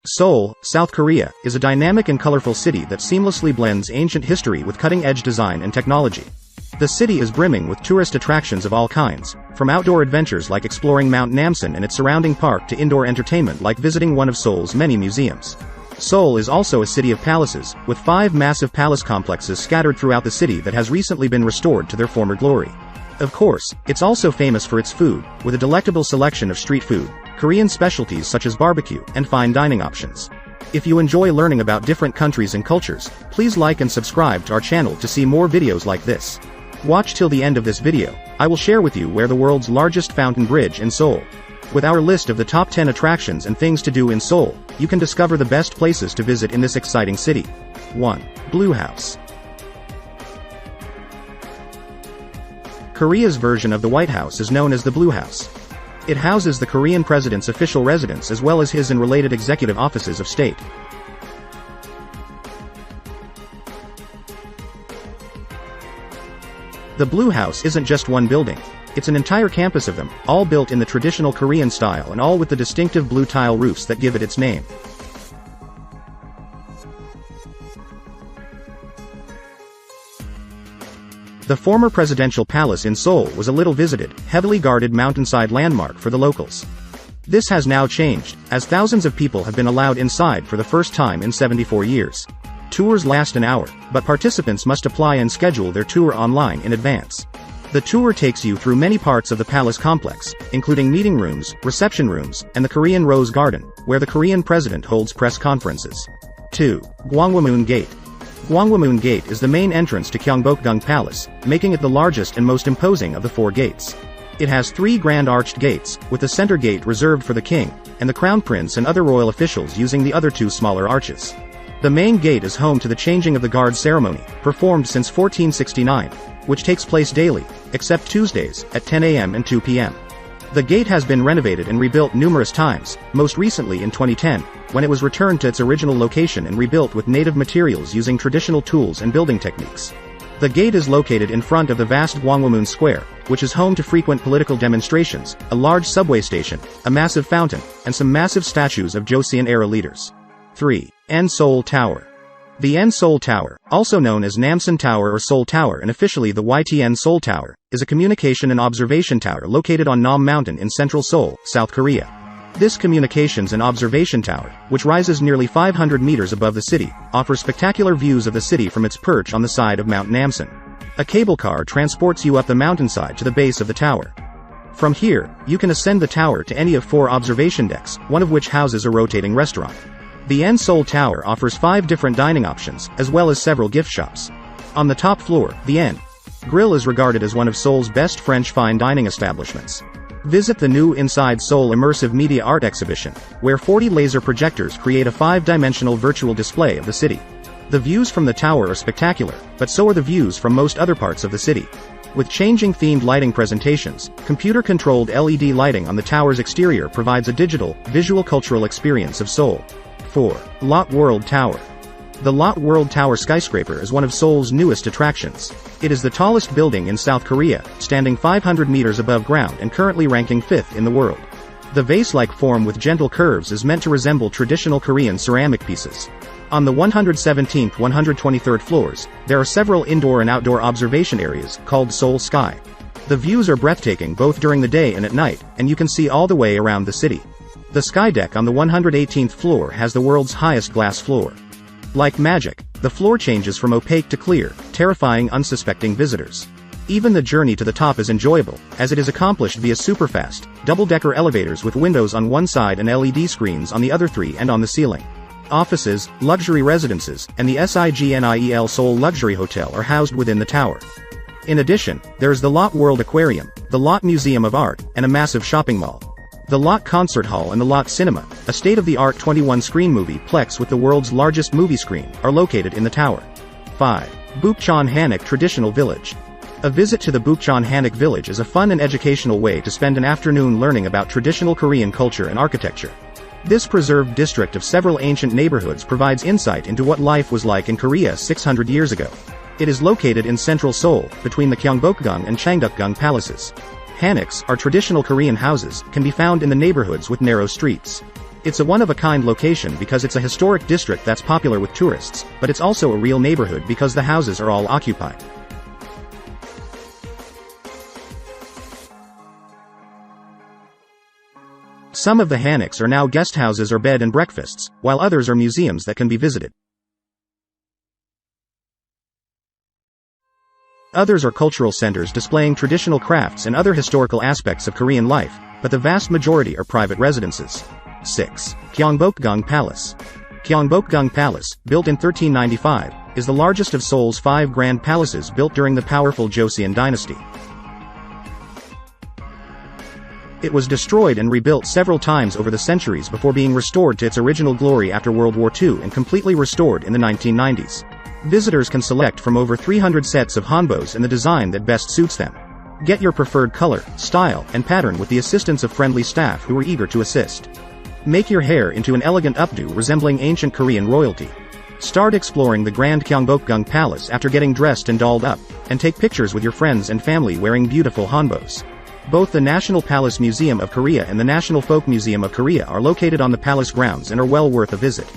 Seoul, South Korea, is a dynamic and colorful city that seamlessly blends ancient history with cutting-edge design and technology. The city is brimming with tourist attractions of all kinds, from outdoor adventures like exploring Mount Namsan and its surrounding park to indoor entertainment like visiting one of Seoul's many museums. Seoul is also a city of palaces, with 5 massive palace complexes scattered throughout the city that has recently been restored to their former glory. Of course, it's also famous for its food, with a delectable selection of street food, Korean specialties such as barbecue, and fine dining options. If you enjoy learning about different countries and cultures, please like and subscribe to our channel to see more videos like this. Watch till the end of this video. I will share with you where the world's largest fountain bridge in Seoul. With our list of the top 10 attractions and things to do in Seoul, you can discover the best places to visit in this exciting city. 1. Blue House. Korea's version of the White House is known as the Blue House. It houses the Korean president's official residence as well as his and related executive offices of state. The Blue House isn't just one building. It's an entire campus of them, all built in the traditional Korean style and all with the distinctive blue tile roofs that give it its name. The former presidential palace in Seoul was a little visited, heavily guarded mountainside landmark for the locals. This has now changed, as thousands of people have been allowed inside for the first time in 74 years. Tours last an hour, but participants must apply and schedule their tour online in advance. The tour takes you through many parts of the palace complex, including meeting rooms, reception rooms, and the Korean Rose Garden, where the Korean president holds press conferences. 2. Gwanghwamun Gate. Gwanghwamun Gate is the main entrance to Gyeongbokgung Palace, making it the largest and most imposing of the 4 gates. It has 3 grand arched gates, with the center gate reserved for the king, and the crown prince and other royal officials using the other 2 smaller arches. The main gate is home to the changing of the guard ceremony, performed since 1469, which takes place daily, except Tuesdays, at 10 a.m. and 2 p.m. The gate has been renovated and rebuilt numerous times, most recently in 2010, when it was returned to its original location and rebuilt with native materials using traditional tools and building techniques. The gate is located in front of the vast Gwanghwamun Square, which is home to frequent political demonstrations, a large subway station, a massive fountain, and some massive statues of Joseon-era leaders. 3. Seoul Tower. The Seoul Tower, also known as Namsan Tower or Seoul Tower and officially the YTN Seoul Tower, is a communication and observation tower located on Nam Mountain in central Seoul, South Korea. This communications and observation tower, which rises nearly 500 meters above the city, offers spectacular views of the city from its perch on the side of Mount Namsan. A cable car transports you up the mountainside to the base of the tower. From here, you can ascend the tower to any of 4 observation decks, one of which houses a rotating restaurant. The Seoul Tower offers 5 different dining options, as well as several gift shops. On the top floor, the Grill is regarded as one of Seoul's best French fine dining establishments. Visit the new Inside Seoul Immersive Media Art Exhibition, where 40 laser projectors create a 5-dimensional virtual display of the city. The views from the tower are spectacular, but so are the views from most other parts of the city. With changing themed lighting presentations, computer-controlled LED lighting on the tower's exterior provides a digital, visual cultural experience of Seoul. 4. Lotte World Tower. The Lotte World Tower skyscraper is one of Seoul's newest attractions. It is the tallest building in South Korea, standing 500 meters above ground and currently ranking 5th in the world. The vase-like form with gentle curves is meant to resemble traditional Korean ceramic pieces. On the 117th, 123rd floors, there are several indoor and outdoor observation areas, called Seoul Sky. The views are breathtaking both during the day and at night, and you can see all the way around the city. The sky deck on the 118th floor has the world's highest glass floor. Like magic, the floor changes from opaque to clear, terrifying unsuspecting visitors. Even the journey to the top is enjoyable, as it is accomplished via superfast, double-decker elevators with windows on one side and LED screens on the other 3 and on the ceiling. Offices, luxury residences, and the SIGNIEL Seoul Luxury Hotel are housed within the tower. In addition, there is the Lotte World Aquarium, the Lotte Museum of Art, and a massive shopping mall. The Lotte Concert Hall and the Lotte Cinema, a state-of-the-art 21-screen movie plex with the world's largest movie screen, are located in the tower. 5. Bukchon Hanok Traditional Village. A visit to the Bukchon Hanok Village is a fun and educational way to spend an afternoon learning about traditional Korean culture and architecture. This preserved district of several ancient neighborhoods provides insight into what life was like in Korea 600 years ago. It is located in central Seoul, between the Gyeongbokgung and Changdeokgung palaces. Hanoks, are traditional Korean houses, can be found in the neighborhoods with narrow streets. It's a one-of-a-kind location because it's a historic district that's popular with tourists, but it's also a real neighborhood because the houses are all occupied. Some of the Hanoks are now guest houses or bed and breakfasts, while others are museums that can be visited. Others are cultural centers displaying traditional crafts and other historical aspects of Korean life, but the vast majority are private residences. 6. Gyeongbokgung Palace. Gyeongbokgung Palace, built in 1395, is the largest of Seoul's 5 grand palaces built during the powerful Joseon dynasty. It was destroyed and rebuilt several times over the centuries before being restored to its original glory after World War II and completely restored in the 1990s. Visitors can select from over 300 sets of hanbos and the design that best suits them. Get your preferred color, style, and pattern with the assistance of friendly staff who are eager to assist. Make your hair into an elegant updo resembling ancient Korean royalty. Start exploring the Grand Gyeongbokgung Palace after getting dressed and dolled up, and take pictures with your friends and family wearing beautiful hanbos. Both the National Palace Museum of Korea and the National Folk Museum of Korea are located on the palace grounds and are well worth a visit.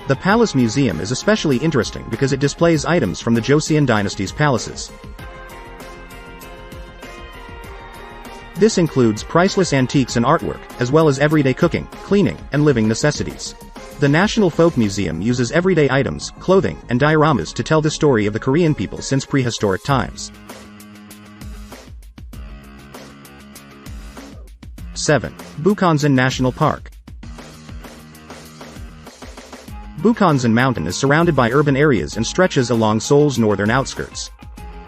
The Palace Museum is especially interesting because it displays items from the Joseon dynasty's palaces. This includes priceless antiques and artwork, as well as everyday cooking, cleaning, and living necessities. The National Folk Museum uses everyday items, clothing, and dioramas to tell the story of the Korean people since prehistoric times. 7. Bukhansan National Park. Bukhansan Mountain is surrounded by urban areas and stretches along Seoul's northern outskirts.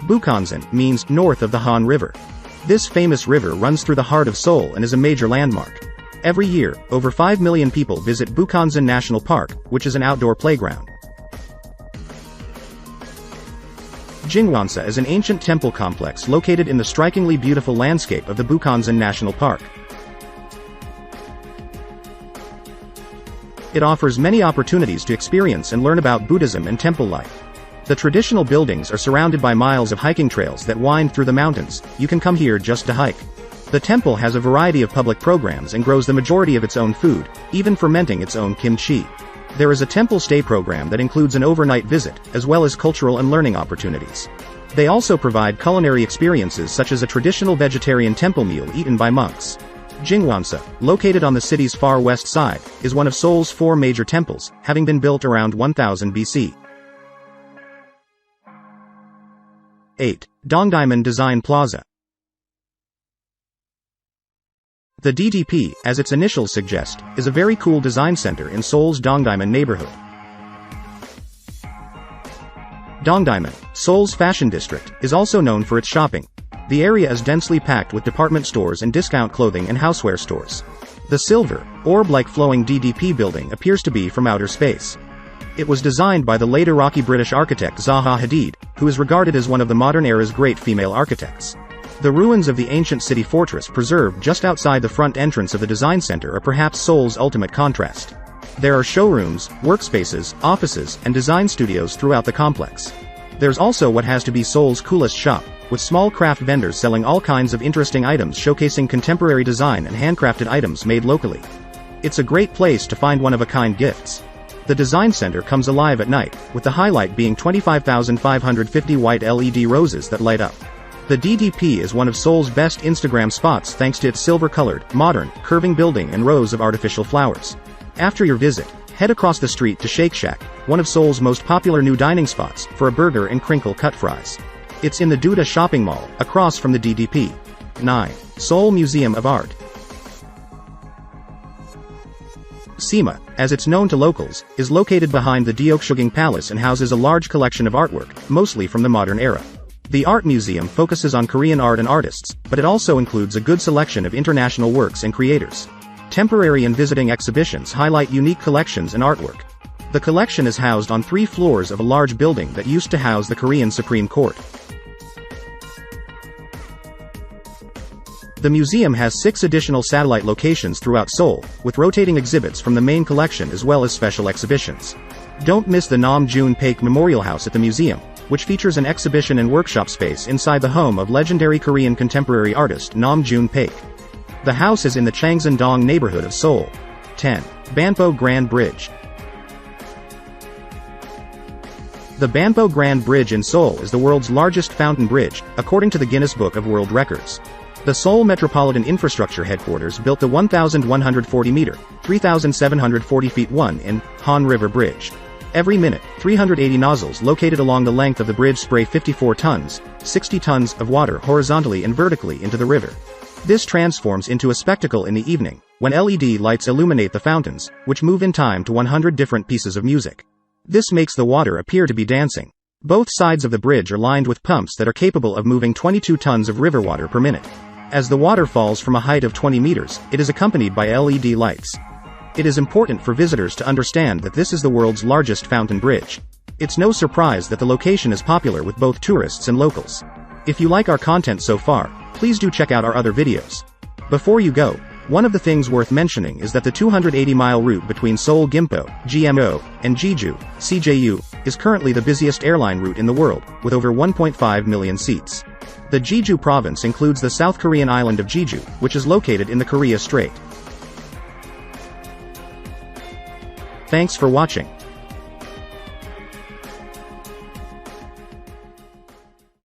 Bukhansan means north of the Han River. This famous river runs through the heart of Seoul and is a major landmark. Every year, over 5 million people visit Bukhansan National Park, which is an outdoor playground. Gyeongbokgung is an ancient temple complex located in the strikingly beautiful landscape of the Bukhansan National Park. It offers many opportunities to experience and learn about Buddhism and temple life. The traditional buildings are surrounded by miles of hiking trails that wind through the mountains. You can come here just to hike. The temple has a variety of public programs and grows the majority of its own food, even fermenting its own kimchi. There is a temple stay program that includes an overnight visit, as well as cultural and learning opportunities. They also provide culinary experiences such as a traditional vegetarian temple meal eaten by monks. Gyeongbokgung, located on the city's far west side, is one of Seoul's 4 major temples, having been built around 1000 BC. 8. Dongdaemun Design Plaza. The DDP, as its initials suggest, is a very cool design center in Seoul's Dongdaemun neighborhood. Dongdaemun, Seoul's fashion district, is also known for its shopping. The area is densely packed with department stores and discount clothing and houseware stores. The silver, orb-like flowing DDP building appears to be from outer space. It was designed by the late Iraqi British architect Zaha Hadid, who is regarded as one of the modern era's great female architects. The ruins of the ancient city fortress preserved just outside the front entrance of the design center are perhaps Seoul's ultimate contrast. There are showrooms, workspaces, offices, and design studios throughout the complex. There's also what has to be Seoul's coolest shop, with small craft vendors selling all kinds of interesting items showcasing contemporary design and handcrafted items made locally. It's a great place to find one-of-a-kind gifts. The design center comes alive at night, with the highlight being 25,550 white LED roses that light up. The DDP is one of Seoul's best Instagram spots thanks to its silver-colored, modern, curving building and rows of artificial flowers. After your visit, head across the street to Shake Shack, one of Seoul's most popular new dining spots, for a burger and crinkle-cut fries. It's in the Duda shopping mall, across from the DDP. 9. Seoul Museum of Art. SEMA, as it's known to locals, is located behind the Gyeongbokgung Palace and houses a large collection of artwork, mostly from the modern era. The art museum focuses on Korean art and artists, but it also includes a good selection of international works and creators. Temporary and visiting exhibitions highlight unique collections and artwork. The collection is housed on 3 floors of a large building that used to house the Korean Supreme Court. The museum has 6 additional satellite locations throughout Seoul, with rotating exhibits from the main collection as well as special exhibitions. Don't miss the Namjoon-paik Memorial House at the museum, which features an exhibition and workshop space inside the home of legendary Korean contemporary artist Namjoon-paik. The house is in the Changsan-dong neighborhood of Seoul. 10. Banpo Grand Bridge. The Banpo Grand Bridge in Seoul is the world's largest fountain bridge, according to the Guinness Book of World Records. The Seoul Metropolitan Infrastructure Headquarters built the 1,140-meter, 3,740 feet 1 Han River Bridge. Every minute, 380 nozzles located along the length of the bridge spray 54 tons, 60 tons of water horizontally and vertically into the river. This transforms into a spectacle in the evening, when LED lights illuminate the fountains, which move in time to 100 different pieces of music. This makes the water appear to be dancing. Both sides of the bridge are lined with pumps that are capable of moving 22 tons of river water per minute. As the water falls from a height of 20 meters, it is accompanied by LED lights. It is important for visitors to understand that this is the world's largest fountain bridge. It's no surprise that the location is popular with both tourists and locals. If you like our content so far, please do check out our other videos. Before you go, one of the things worth mentioning is that the 280-mile route between Seoul Gimpo, GMO, and Jeju, CJU, is currently the busiest airline route in the world, with over 1.5 million seats. The Jeju province includes the South Korean island of Jeju, which is located in the Korea Strait. Thanks for watching.